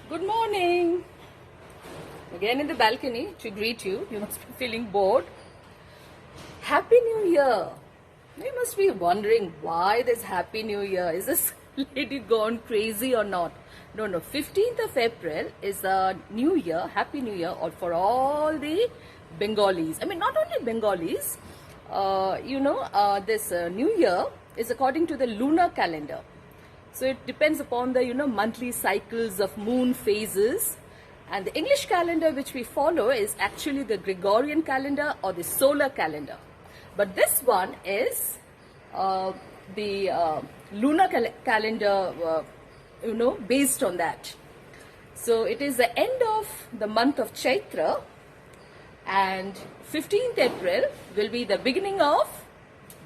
Good morning. Again in the balcony to greet you. You must be feeling bored. Happy New Year. You must be wondering why this Happy New Year. Is this lady gone crazy or not? No. 15th of April is a New Year, Happy New Year, or for all the Bengalis. I mean, not only Bengalis. This New Year is according to the lunar calendar. So it depends upon the monthly cycles of moon phases, and the English calendar which we follow is actually the Gregorian calendar or the solar calendar. But this one is the lunar calendar, based on that. So it is the end of the month of Chaitra, and 15th April will be the beginning of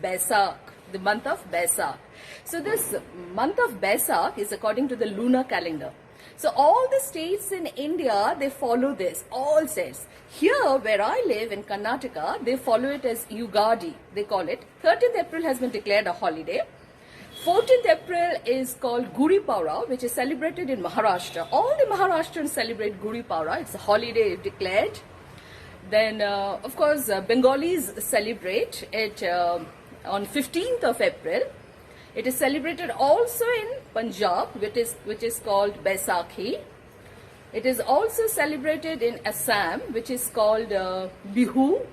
Baisakh, the month of Baisakh. So this month of Baisakh is according to the lunar calendar. So all the states in India, they follow this, all states. Here where I live in Karnataka, they follow it as Yugadi, they call it. 13th April has been declared a holiday. 14th April is called Guri Paura, which is celebrated in Maharashtra. All the Maharashtrians celebrate Guri Paura, it's a holiday declared. Then, of course, Bengalis celebrate it on 15th of April. It is celebrated also in Punjab, which is called Baisakhi. It is also celebrated in Assam, which is called Bihu.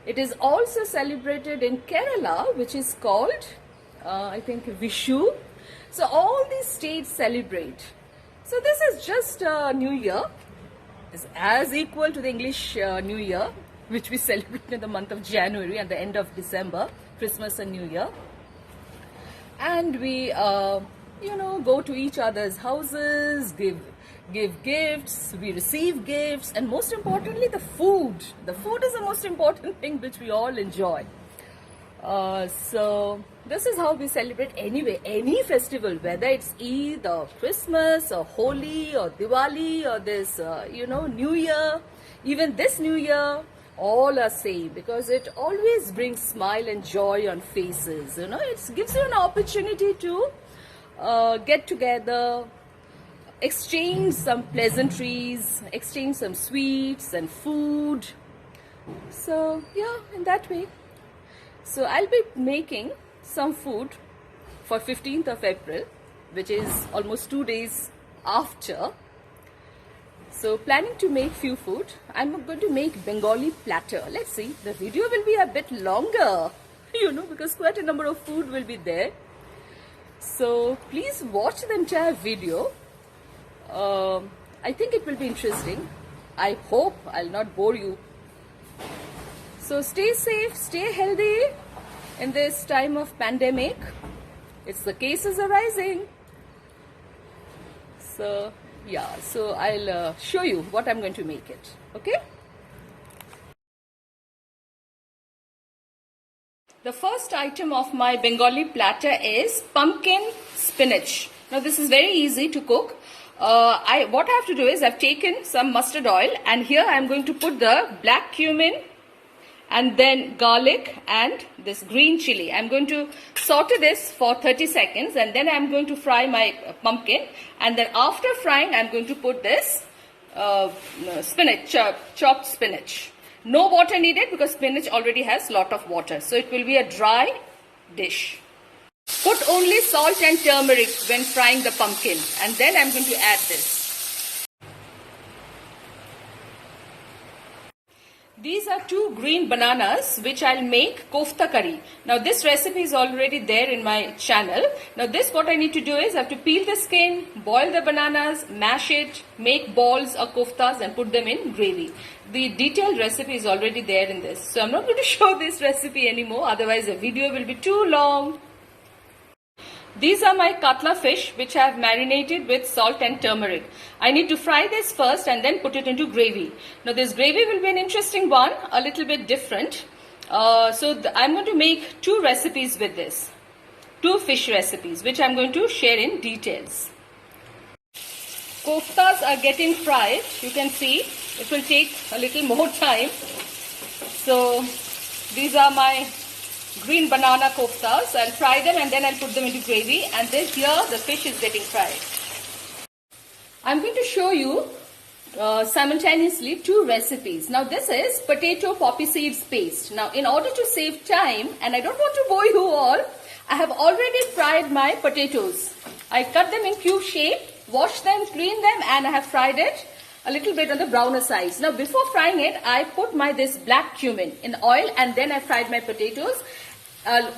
It is also celebrated in Kerala, which is called, I think, Vishu. So all these states celebrate. So this is just New Year. Is as equal to the English New Year, which we celebrate in the month of January and the end of December, Christmas and New Year. And we, go to each other's houses, give gifts, we receive gifts, and most importantly, the food. The food is the most important thing which we all enjoy. So this is how we celebrate anyway, any festival, whether it's Eid or Christmas or Holi or Diwali or this, New Year, even this New Year, all are same because it always brings smile and joy on faces. It gives you an opportunity to get together, exchange some pleasantries, exchange some sweets and food. So yeah, in that way. So I'll be making some food for 15th of April, which is almost 2 days after. So planning to make few food. I'm going to make Bengali platter. Let's see. The video will be a bit longer, because quite a number of food will be there. So please watch the entire video. I think it will be interesting. I hope I'll not bore you. So stay safe, stay healthy in this time of pandemic. The cases are rising. So yeah, so I'll show you what I'm going to make it. Okay? The first item of my Bengali platter is pumpkin spinach. Now this is very easy to cook. What I have to do is I've taken some mustard oil, and here I'm going to put the black cumin and then garlic and this green chili. I'm going to saute this for 30 seconds, and then I'm going to fry my pumpkin, and then after frying I'm going to put this spinach, chopped spinach. No water needed because spinach already has lot of water, so it will be a dry dish. Put only salt and turmeric when frying the pumpkin, and then I'm going to add this. These are 2 green bananas which I'll make kofta curry. Now this recipe is already there in my channel. Now this, what I need to do is I have to peel the skin, boil the bananas, mash it, make balls or koftas and put them in gravy. The detailed recipe is already there in this. So I'm not going to show this recipe anymore, otherwise the video will be too long. These are my katla fish which I have marinated with salt and turmeric. I need to fry this first and then put it into gravy. Now this gravy will be an interesting one, a little bit different. I'm going to make 2 recipes with this. 2 fish recipes which I'm going to share in details. Koftas are getting fried. You can see it will take a little more time. So these are my green banana koftas. I'll fry them and then I'll put them into gravy, and this here the fish is getting fried. I'm going to show you simultaneously two recipes. Now this is potato poppy seeds paste. Now in order to save time, and I don't want to bore you all, I have already fried my potatoes. I cut them in cube shape, washed them, cleaned them, and I have fried it a little bit on the browner side. Now before frying it, I put this black cumin in oil, and then I fried my potatoes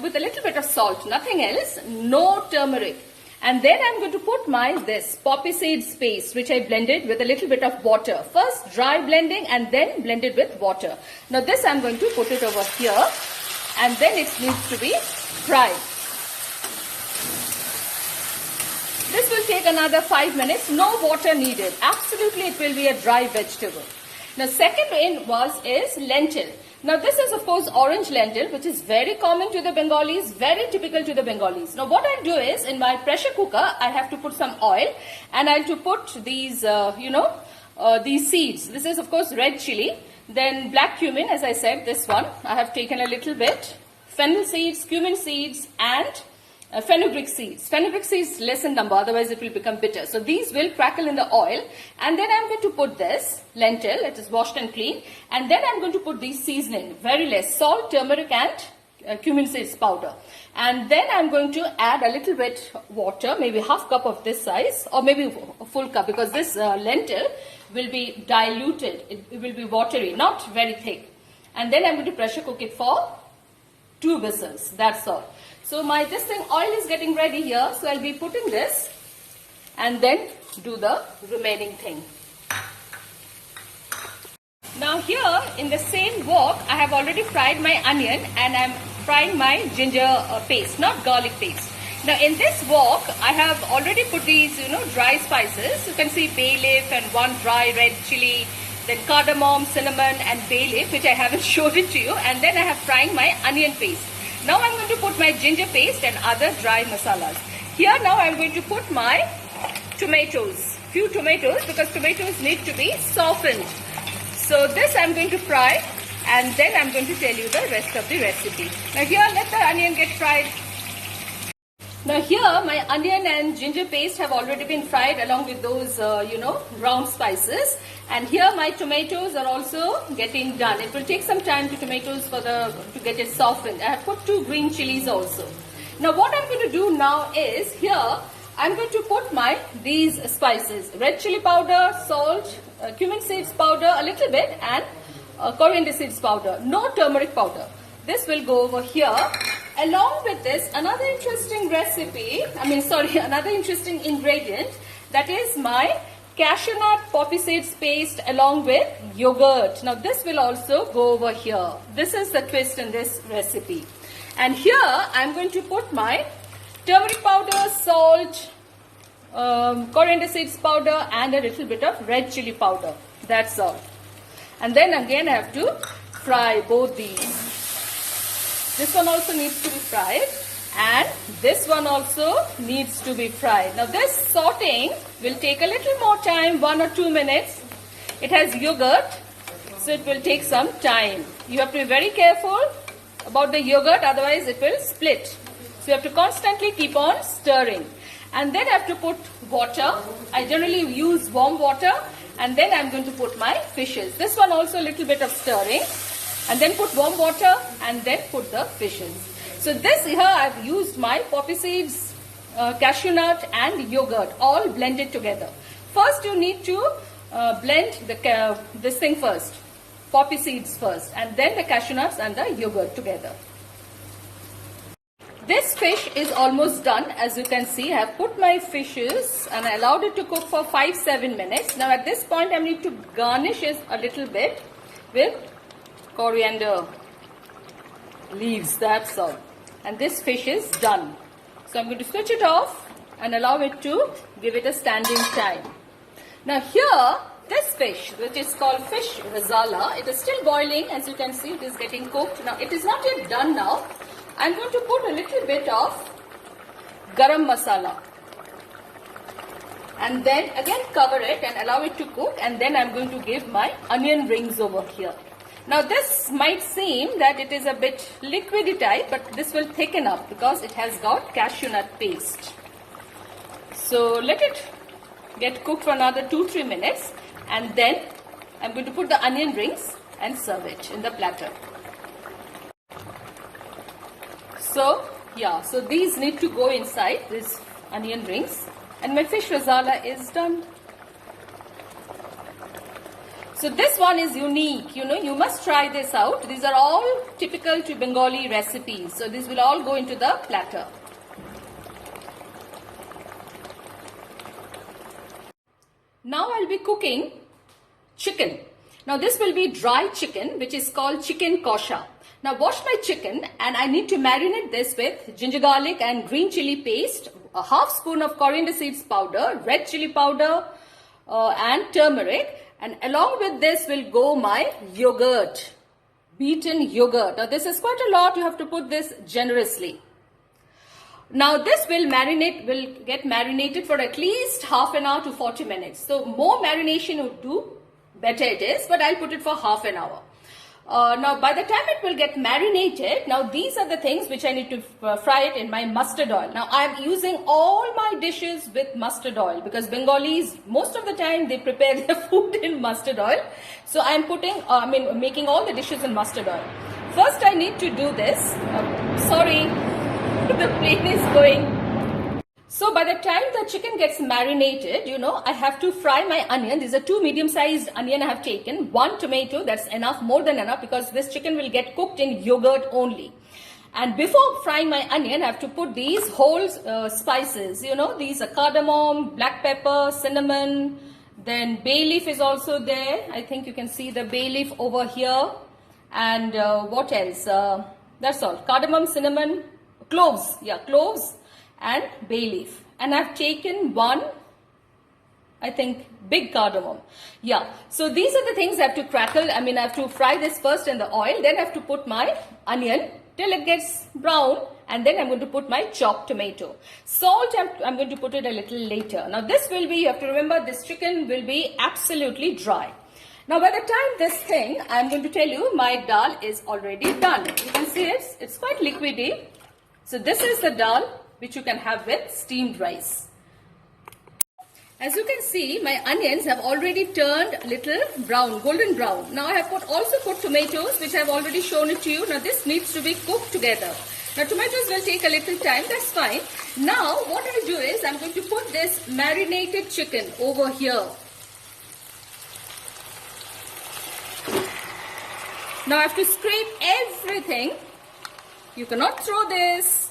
with a little bit of salt, nothing else, no turmeric. And then I'm going to put this poppy seeds paste, which I blended with a little bit of water. First dry blending and then blended with water. Now this I'm going to put it over here, and then it needs to be fried. This will take another 5 minutes, no water needed. Absolutely it will be a dry vegetable. Now second is lentil. Now this is of course orange lentil, which is very common to the Bengalis, very typical to the Bengalis. Now what I do is, in my pressure cooker, I have to put some oil, and I'll to put these, these seeds. This is of course red chili, then black cumin, as I said, this one. I have taken a little bit, fennel seeds, cumin seeds, and fenugreek seeds. Fenugreek seeds less in number, otherwise it will become bitter. So these will crackle in the oil, and then I'm going to put this lentil, it is washed and clean, and then I'm going to put these seasoning, very less, salt, turmeric, and cumin seeds powder. And then I'm going to add a little bit water, maybe half cup of this size, or maybe a full cup, because this lentil will be diluted, it will be watery, not very thick. And then I'm going to pressure cook it for 2 whistles, that's all. So oil is getting ready here, so I'll be putting this and then do the remaining thing. Now here in the same wok, I have already fried my onion, and I'm frying my ginger paste, not garlic paste. Now in this wok, I have already put these, dry spices. You can see bay leaf and 1 dry red chili, then cardamom, cinnamon, and bay leaf, which I haven't showed it to you. And then I have frying my onion paste. Now I'm going to put my ginger paste and other dry masalas. Here now I'm going to put my tomatoes, few tomatoes, because tomatoes need to be softened. So this I'm going to fry, and then I'm going to tell you the rest of the recipe. Now here let the onion get fried. Now here my onion and ginger paste have already been fried along with those brown spices, and here my tomatoes are also getting done. It will take some time to get it softened. I have put 2 green chilies also. Now what I'm going to do now is, here I'm going to put these spices, red chili powder, salt, cumin seeds powder a little bit, and coriander seeds powder, no turmeric powder. This will go over here. Along with this, another interesting another interesting ingredient, that is my cashew nut poppy seeds paste along with yogurt. Now this will also go over here. This is the twist in this recipe. And here I'm going to put my turmeric powder, salt, coriander seeds powder, and a little bit of red chili powder. That's all. And then again I have to fry both these. This one also needs to be fried, and this one also needs to be fried. Now this sauteing will take a little more time, 1 or 2 minutes. It has yogurt, so it will take some time. You have to be very careful about the yogurt, otherwise it will split. So you have to constantly keep on stirring. And then I have to put water. I generally use warm water, and then I'm going to put my fishes. This one also a little bit of stirring. And then put warm water, and then put the fishes. So this here I've used my poppy seeds, cashew nut, and yogurt all blended together. First you need to blend this thing first, poppy seeds first, and then the cashew nuts and the yogurt together. This fish is almost done. As you can see, I have put my fishes and I allowed it to cook for 5-7 minutes. Now at this point I need to garnish it a little bit with coriander leaves, that's all. And this fish is done. So I'm going to switch it off and allow it to give it a standing time. Now here, this fish, which is called fish rasala, it is still boiling. As you can see, it is getting cooked. Now it is not yet done now. I'm going to put a little bit of garam masala. And then again cover it and allow it to cook, and then I'm going to give my onion rings over here. Now this might seem that it is a bit liquidy type, but this will thicken up because it has got cashew nut paste. So let it get cooked for another 2-3 minutes, and then I'm going to put the onion rings and serve it in the platter. So yeah, so these need to go inside these onion rings, and my fish rasala is done. So this one is unique, you must try this out. These are all typical to Bengali recipes. So these will all go into the platter. Now I'll be cooking chicken. Now this will be dry chicken, which is called chicken kosha. Now wash my chicken, and I need to marinate this with ginger garlic and green chili paste, a half spoon of coriander seeds powder, red chili powder and turmeric. And along with this will go my yogurt, beaten yogurt. Now this is quite a lot, you have to put this generously. Now this will get marinated for at least half an hour to 40 minutes. So more marination would do, better it is, but I'll put it for half an hour. Now by the time it will get marinated, now these are the things which I need to fry it in my mustard oil. Now I am using all my dishes with mustard oil because Bengalis most of the time they prepare their food in mustard oil. So I am making all the dishes in mustard oil. First I need to do this. Sorry, the plane is going. So by the time the chicken gets marinated, I have to fry my onion. These are 2 medium-sized onion I have taken. 1 tomato, that's enough, more than enough, because this chicken will get cooked in yogurt only. And before frying my onion, I have to put these whole spices. These are cardamom, black pepper, cinnamon, then bay leaf is also there. I think you can see the bay leaf over here. And what else? That's all. Cardamom, cinnamon, cloves. Yeah, cloves and bay leaf. And I've taken 1, I think, big cardamom. Yeah, so these are the things I have to crackle. I have to fry this first in the oil. Then I have to put my onion till it gets brown. And then I'm going to put my chopped tomato. Salt, I'm going to put it a little later. Now this will be, you have to remember, this chicken will be absolutely dry. Now by the time I'm going to tell you, my dal is already done. You can see it's quite liquidy. So this is the dal which you can have with steamed rice. As you can see, my onions have already turned a little brown, golden brown. Now I have also put tomatoes, which I have already shown it to you. Now this needs to be cooked together. Now tomatoes will take a little time, that's fine. Now what I do is I'm going to put this marinated chicken over here. Now I have to scrape everything. You cannot throw this.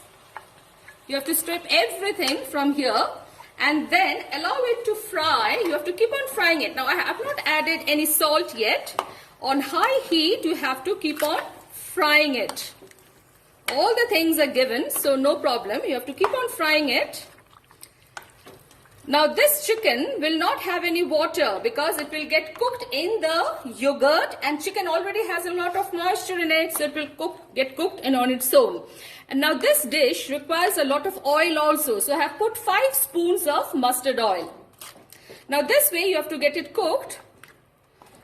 You have to scrape everything from here and then allow it to fry. You have to keep on frying it. Now I have not added any salt yet. On high heat you have to keep on frying it. All the things are given, so no problem. You have to keep on frying it. Now this chicken will not have any water because it will get cooked in the yogurt, and chicken already has a lot of moisture in it, so it will get cooked on its own. And now this dish requires a lot of oil also, so I have put 5 spoons of mustard oil. Now this way you have to get it cooked.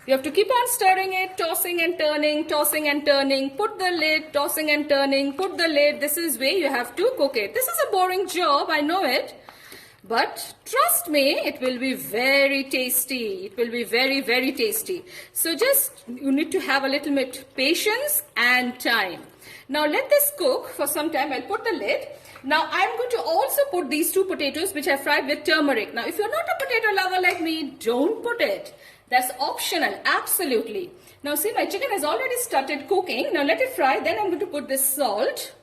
You have to keep on stirring it, tossing and turning, tossing and turning, put the lid, tossing and turning, put the lid. This is way you have to cook it. This is a boring job, I know it. But trust me, it will be very tasty. It will be very, very tasty. So you need to have a little bit patience and time. Now let this cook for some time. I'll put the lid. Now I'm going to also put these 2 potatoes which I fried with turmeric. Now if you're not a potato lover like me, don't put it. That's optional, absolutely. Now see, my chicken has already started cooking. Now let it fry. Then I'm going to put this salt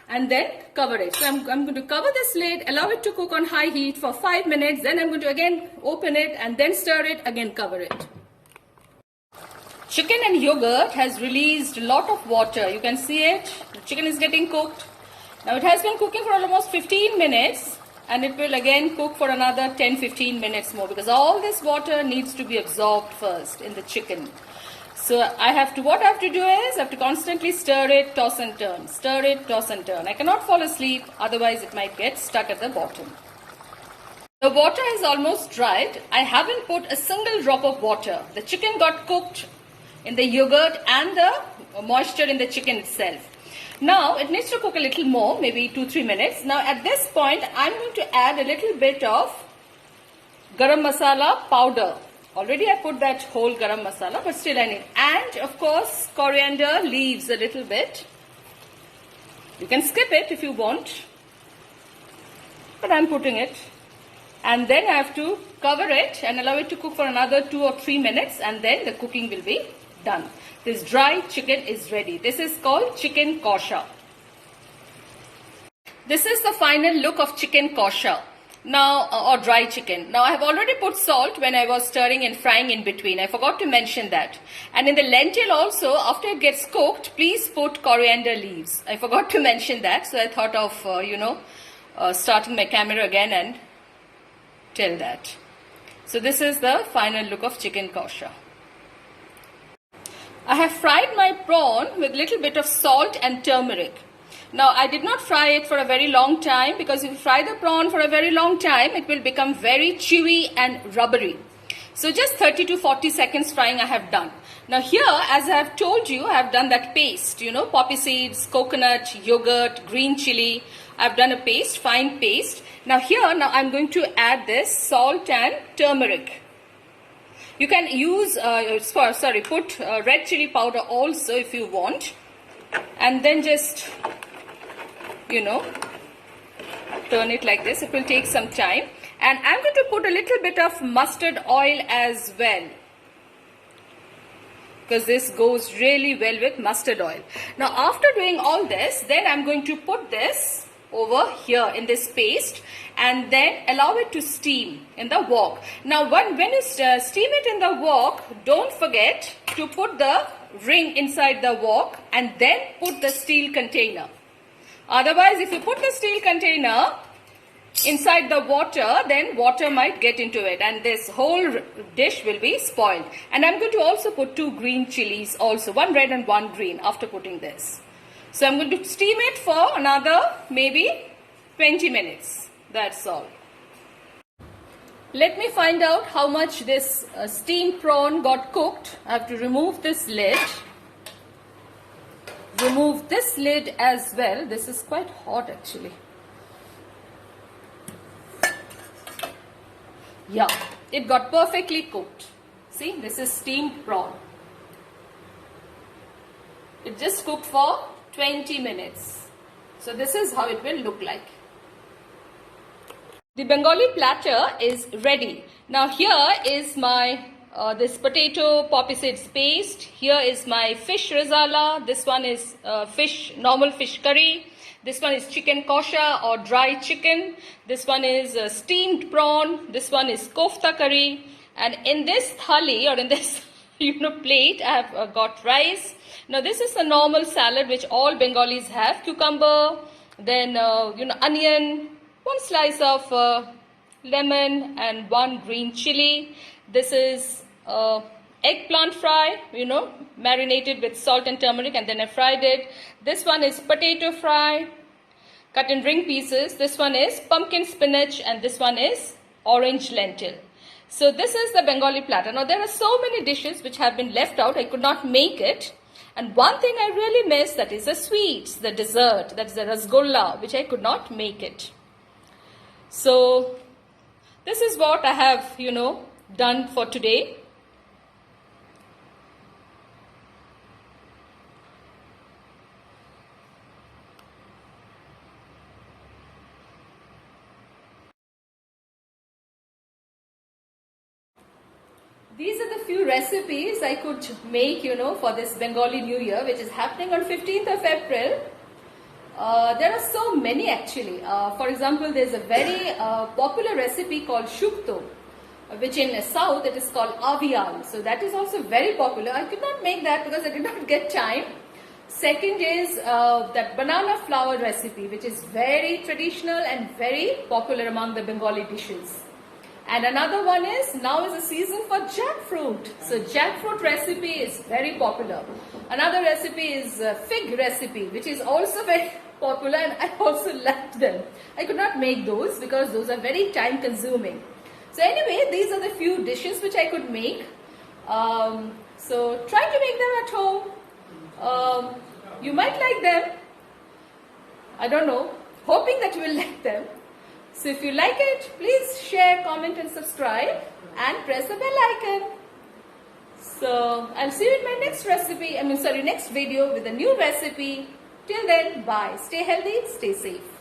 and then cover it. So I'm going to cover this lid, allow it to cook on high heat for 5 minutes. Then I'm going to again open it and then stir it, again cover it. Chicken and yogurt has released a lot of water. You can see it. The chicken is getting cooked. Now it has been cooking for almost 15 minutes and it will again cook for another 10-15 minutes more because all this water needs to be absorbed first in the chicken. So what I have to do is I have to constantly stir it, toss and turn. Stir it, toss and turn. I cannot fall asleep, otherwise it might get stuck at the bottom. The water is almost dried. I haven't put a single drop of water. The chicken got cooked in the yogurt and the moisture in the chicken itself. Now it needs to cook a little more, maybe 2-3 minutes. Now at this point I'm going to add a little bit of garam masala powder. Already I put that whole garam masala, but still I need. And of course, coriander leaves a little bit. You can skip it if you want, but I'm putting it. And then I have to cover it and allow it to cook for another 2 or 3 minutes, and then the cooking will be done. This dry chicken is ready. This is called chicken kosher. This is the final look of chicken kosher. Now, or dry chicken. Now, I have already put salt when I was stirring and frying in between. I forgot to mention that. And in the lentil also, after it gets cooked, please put coriander leaves. I forgot to mention that. So, I thought of, starting my camera again and tell that. So, this is the final look of chicken kosher. I have fried my prawn with little bit of salt and turmeric. Now, I did not fry it for a very long time, because if you fry the prawn for a very long time, it will become very chewy and rubbery. So, just 30 to 40 seconds frying I have done. Now, here, as I have told you, I have done that paste, poppy seeds, coconut, yogurt, green chili. I have done a paste, fine paste. Now, here, I am going to add this salt and turmeric. You can use, put red chili powder also if you want. And then just turn it like this. It will take some time. And I'm going to put a little bit of mustard oil as well, because this goes really well with mustard oil. Now, after doing all this, then I'm going to put this over here in this paste and then allow it to steam in the wok. Now, when you steam it in the wok, don't forget to put the ring inside the wok and then put the steel container. Otherwise, if you put the steel container inside the water, then water might get into it and this whole dish will be spoiled. And I'm going to also put 2 green chilies also, 1 red and 1 green after putting this. So I'm going to steam it for another maybe 20 minutes. That's all. Let me find out how much this steamed prawn got cooked. I have to remove this lid. Remove this lid as well. This is quite hot actually. Yeah, it got perfectly cooked. See, this is steamed prawn. It just cooked for 20 minutes. So this is how it will look like. The Bengali platter is ready. Now here is my this potato poppy seeds paste. Here is my fish risala. This one is normal fish curry. This one is chicken kosher or dry chicken. This one is steamed prawn. This one is kofta curry. And in this thali or in this plate, I have got rice. Now this is a normal salad which all Bengalis have. Cucumber, then onion, 1 slice of lemon and 1 green chili. This is eggplant fry, marinated with salt and turmeric and then I fried it. This one is potato fry, cut in ring pieces. This one is pumpkin spinach and this one is orange lentil. So this is the Bengali platter. Now there are so many dishes which have been left out. I could not make it. And one thing I really miss, that is the sweets, the dessert, that is the rasgulla, which I could not make it. So this is what I have, done for today. These are the few recipes I could make, for this Bengali New Year, which is happening on 15th of April. There are so many actually. For example, there's a very popular recipe called shukto, which in South it is called avial. So that is also very popular. I could not make that because I did not get time. Second is that banana flour recipe, which is very traditional and very popular among the Bengali dishes. And another one is, now is the season for jackfruit. So jackfruit recipe is very popular. Another recipe is fig recipe, which is also very popular and I also liked them. I could not make those because those are very time consuming. So anyway, these are the few dishes which I could make. So try to make them at home. You might like them. I don't know. Hoping that you will like them. So if you like it, please share, comment and subscribe and press the bell icon. So I'll see you in my next recipe, next video with a new recipe. Till then, bye. Stay healthy, stay safe.